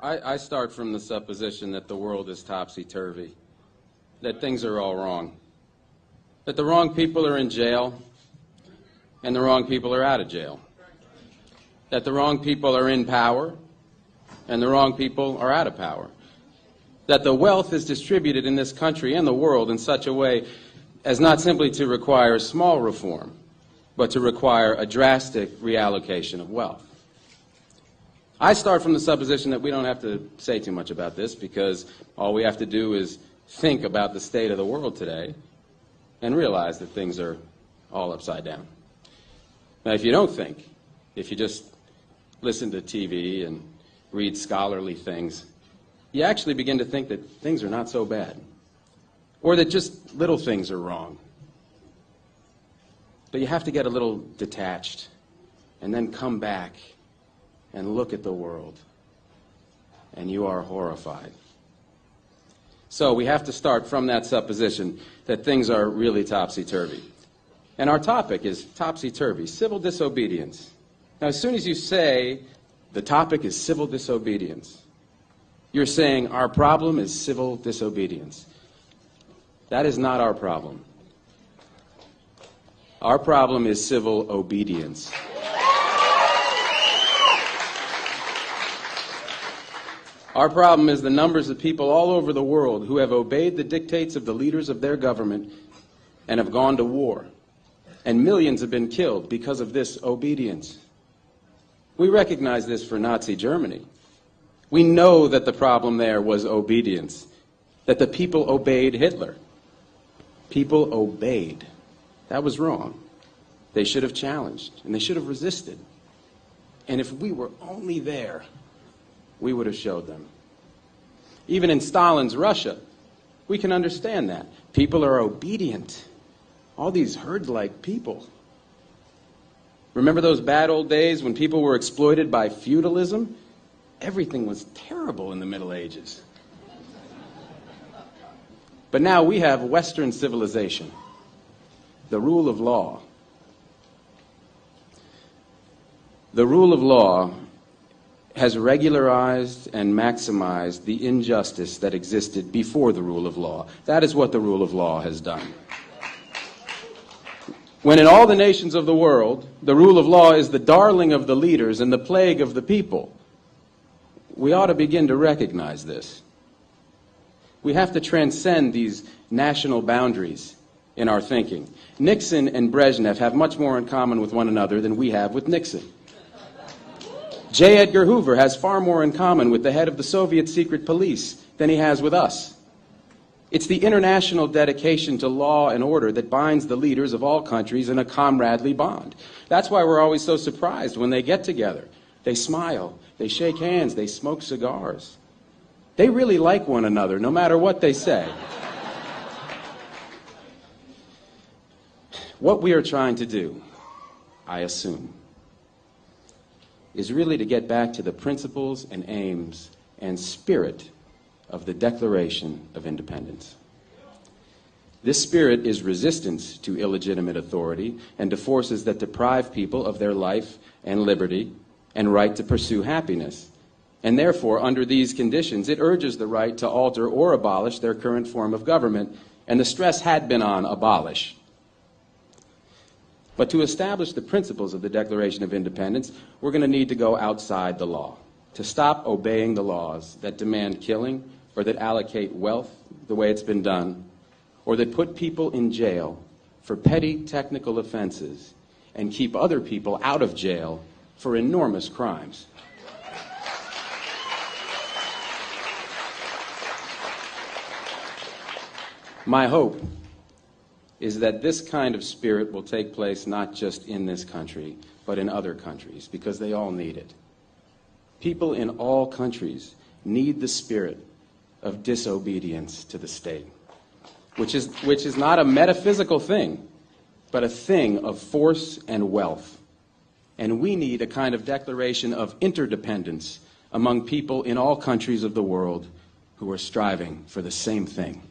I start from the supposition that the world is topsy-turvy, that things are all wrong, that the wrong people are in jail and the wrong people are out of jail, that the wrong people are in power and the wrong people are out of power, that the wealth is distributed in this country and the world in such a way as not simply to require small reform, but to require a drastic reallocation of wealth. I start from the supposition that we don't have to say too much about this because all we have to do is think about the state of the world today and realize that things are all upside down. Now, if you don't think, if you just listen to TV and read scholarly things, you actually begin to think that things are not so bad, or that just little things are wrong. But you have to get a little detached and then come back and look at the world, and you are horrified. So we have to start from that supposition that things are really topsy-turvy. And our topic is topsy-turvy, civil disobedience. Now, as soon as you say the topic is civil disobedience, you're saying our problem is civil disobedience. That is not our problem. Our problem is civil obedience. Our problem is the numbers of people all over the world who have obeyed the dictates of the leaders of their government and have gone to war. And millions have been killed because of this obedience. We recognize this for Nazi Germany. We know that the problem there was obedience, that the people obeyed Hitler. People obeyed. That was wrong. They should have challenged, and they should have resisted. And if we were only there, we would have showed them. Even in Stalin's Russia, we can understand that. People are obedient. All these herd-like people. Remember those bad old days when people were exploited by feudalism? Everything was terrible in the Middle Ages. But now we have Western civilization, the rule of law. The rule of law has regularized and maximized the injustice that existed before the rule of law. That is what the rule of law has done. When in all the nations of the world, the rule of law is the darling of the leaders and the plague of the people, we ought to begin to recognize this. We have to transcend these national boundaries in our thinking. Nixon and Brezhnev have much more in common with one another than we have with Nixon. J. Edgar Hoover has far more in common with the head of the Soviet secret police than he has with us. It's the international dedication to law and order that binds the leaders of all countries in a comradely bond. That's why we're always so surprised when they get together. They smile, they shake hands, they smoke cigars. They really like one another, no matter what they say. What we are trying to do, I assume, is really to get back to the principles and aims and spirit of the Declaration of Independence. This spirit is resistance to illegitimate authority and to forces that deprive people of their life and liberty and right to pursue happiness. And therefore, under these conditions, it urges the right to alter or abolish their current form of government, and the stress had been on abolish. But to establish the principles of the Declaration of Independence, we're going to need to go outside the law, to stop obeying the laws that demand killing or that allocate wealth the way it's been done, or that put people in jail for petty technical offenses and keep other people out of jail for enormous crimes. My hope is that this kind of spirit will take place not just in this country, but in other countries, because they all need it. People in all countries need the spirit of disobedience to the state, which is not a metaphysical thing, but a thing of force and wealth. And we need a kind of declaration of interdependence among people in all countries of the world who are striving for the same thing.